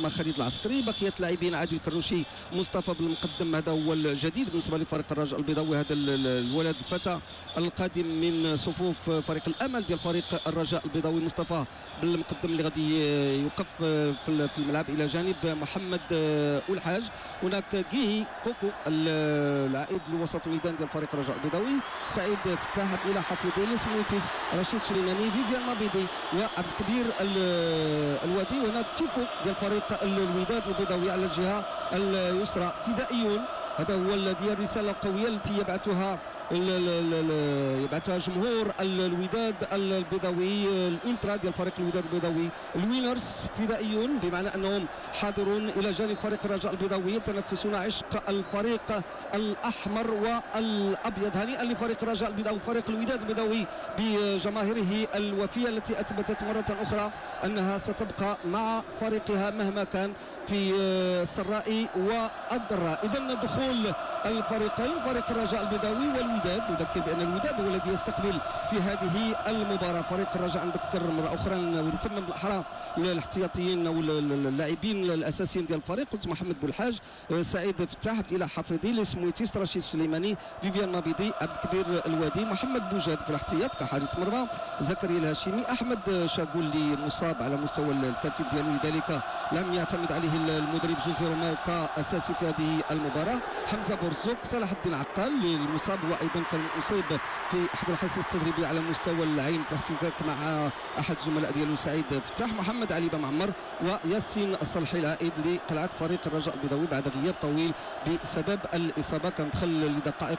خالد العسكري، بقيه اللاعبين عادل الكرنوشي، مصطفى بالمقدم. هذا هو الجديد بالنسبه لفريق الرجاء البيضاوي، هذا الولد الفتى القادم من صفوف فريق الامل ديال فريق الرجاء البيضاوي، مصطفى بالمقدم اللي غادي يوقف في الملعب الى جانب محمد الحاج. هناك كيهي كوكو العائد لوسط الميدان ديال فريق الرجاء البيضاوي، سعيد فتاح الى حفيظي لسمويتيس، رشيد سليماني، فيفيان مابيدي وعبد الكبير الوادي. هنا التيفو ديال فريق الوداد البيضاوي على الجهه اليسرى، فدائيون. هذا هو ديال الرساله القويه التي يبعثها جمهور الوداد البيضاوي، الالترا ديال فريق الوداد البيضاوي، الوينرز فدائيون، بمعنى انهم حاضرون الى جانب فريق الرجاء البيضاوي يتنفسون عشق الفريق الاحمر والابيض. هنيئا لفريق الرجاء البيضاوي، فريق الوداد البيضاوي بجماهيره الوفيه التي اثبتت مره اخرى انها ستبقى مع فريقها مهما كان في السراء والضراء. اذا دخول الفريقين، فريق الرجاء البيضاوي والوداد، نذكر بان الوداد هو الذي يستقبل في هذه المباراه. فريق الرجاء نذكر مره اخرى ونتمم بالاحرى الاحتياطيين او اللاعبين الاساسيين ديال الفريق، قلت محمد بوالحاج، سعيد فتاح، الى حفيظي، لسمويتيس، رشيد سليماني، فيفيان مابيدي، عبد الكبير الوادي، محمد بوجاد في الاحتياط كحارس مرمى، زكريا الهاشمي، احمد شاغول اللي مصاب على مستوى الكتف ديالو، لذلك لم يعتمد عليه المدرب جوزي روماو كاساسي في هذه المباراه، حمزه بورزوق، صلاح الدين عقال المصاب وايضا كان اصيب في احد الحصص التدريبيه على مستوى العين في احتكاك مع احد الزملاء ديالو سعيد فتاح، محمد علي بمعمر، وياسين الصالحي العائد لقلعه فريق الرجاء البيضاوي بعد غياب طويل بسبب الاصابه، كان دخل لدقائق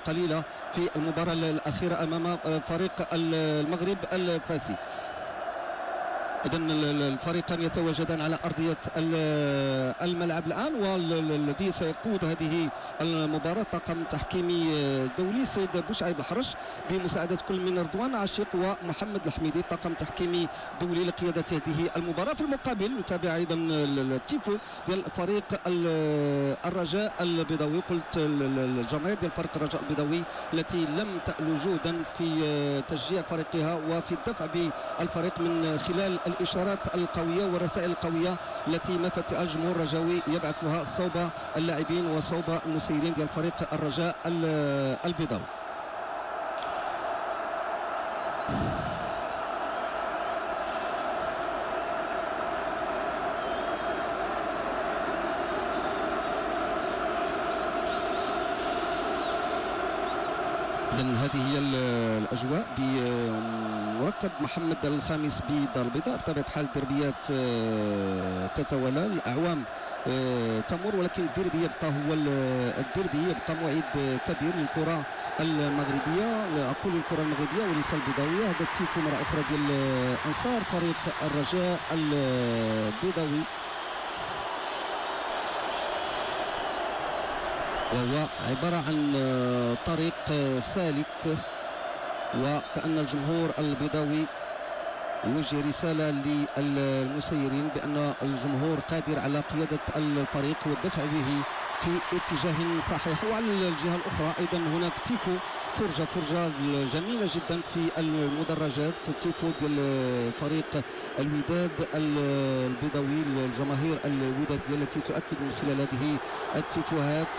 قليله في المباراه الاخيره امام فريق المغرب الفاسي. إذا الفريقان يتواجدان على أرضية الملعب الآن، والذي سيقود هذه المباراة طاقم تحكيمي دولي، سيد بوشعيب الحرش بمساعدة كل من رضوان عاشق ومحمد الحميدي، طاقم تحكيمي دولي لقيادة هذه المباراة. في المقابل نتابع أيضا التيفو ديال فريق الرجاء البيضاوي، قلت الجماهير ديال فريق الرجاء البيضاوي التي لم تألو جهدا في تشجيع فريقها وفي الدفع بالفريق من خلال الاشارات القويه والرسائل القويه التي مفاتيح الجمهور الرجاوي يبعثها صوب اللاعبين وصوب المسيرين ديال فريق الرجاء البيضاوي. إذن هذه هي الأجواء بمركب محمد الخامس بدار البيضاء. بطبيعة الحال الدربيات تتوالى، الأعوام تمر، ولكن الديربي يبقى هو الديربي، يبقى موعد كبير للكرة المغربية، أقول الكرة المغربية وليس البيضاوية. هذا التيفو مرة أخرى ديال أنصار فريق الرجاء البيضاوي، وهو عبارة عن طريق سالك، وكأن الجمهور البيضاوي يوجه رسالة للمسيرين بأن الجمهور قادر على قيادة الفريق والدفع به في اتجاه صحيح. وعلى الجهة الأخرى أيضا هناك تيفو، فرجة جميلة جدا في المدرجات، التيفو ديال فريق الوداد البيضاوي، الجماهير الودادية التي تؤكد من خلال هذه التيفوهات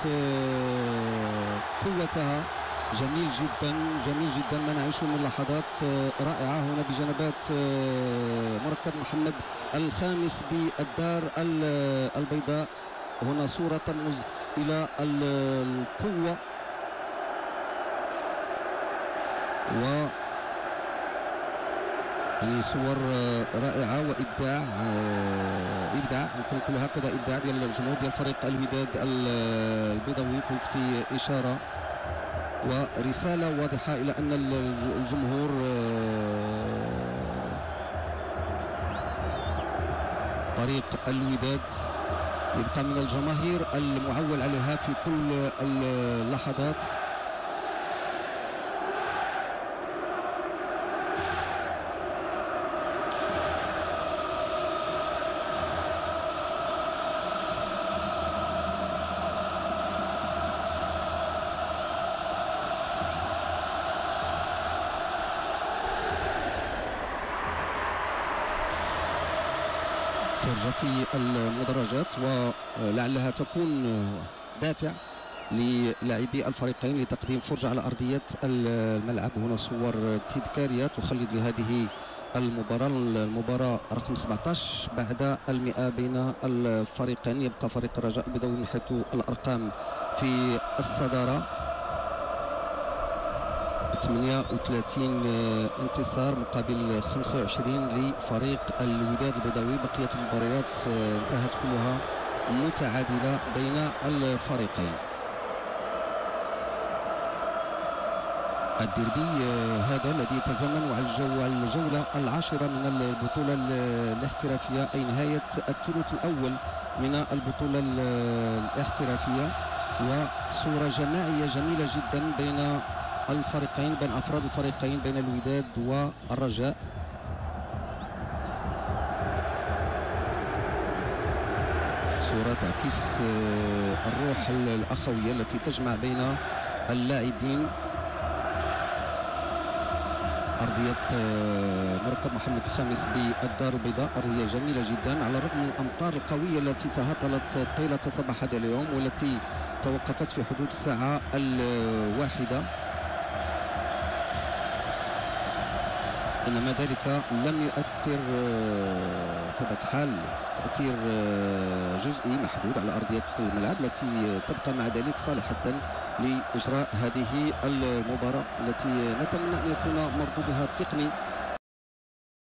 قوتها. جميل جدا جميل جدا ما نعيشه من لحظات رائعة هنا بجنبات مركب محمد الخامس بالدار البيضاء. هنا صورة ترمز إلى القوة يعني صور رائعة وإبداع، إبداع يمكن نقول هكذا، إبداع ديال الجمهور ديال فريق الوداد البيضاوي. قلت في إشارة ورسالة واضحة إلى أن الجمهور فريق الوداد يبقى من الجماهير المعول عليها في كل اللحظات. خارجة في المدرجات، ولعلها تكون دافع للاعبي الفريقين لتقديم فرجة على أرضية الملعب. هنا صور تذكارية تخلد لهذه المباراة رقم 17 بعد 100 بين الفريقين. يبقى فريق الرجاء البيضاوي من حيث الأرقام في الصدارة 38 انتصار مقابل 25 لفريق الوداد البيضاوي. بقية المباريات انتهت كلها متعادلة بين الفريقين. الديربي هذا الذي يتزامن على الجولة العاشرة من البطولة الاحترافية، أي نهاية الثلث الأول من البطولة الاحترافية، وصورة جماعية جميلة جدا بين الفريقين، بين أفراد الفريقين، بين الوداد والرجاء. صورة تعكس الروح الأخوية التي تجمع بين اللاعبين. أرضية مركب محمد الخامس بالدار البيضاء أرضية جميلة جدا، على الرغم من الأمطار القوية التي تهطلت طيلة صباح هذا اليوم والتي توقفت في حدود الساعة 1، إنما ذلك لم يؤثر بطبيعة الحال تأثير جزئي محدود على أرضية الملعب التي تبقى مع ذلك صالحة لإجراء هذه المباراة التي نتمنى أن يكون مردودها التقني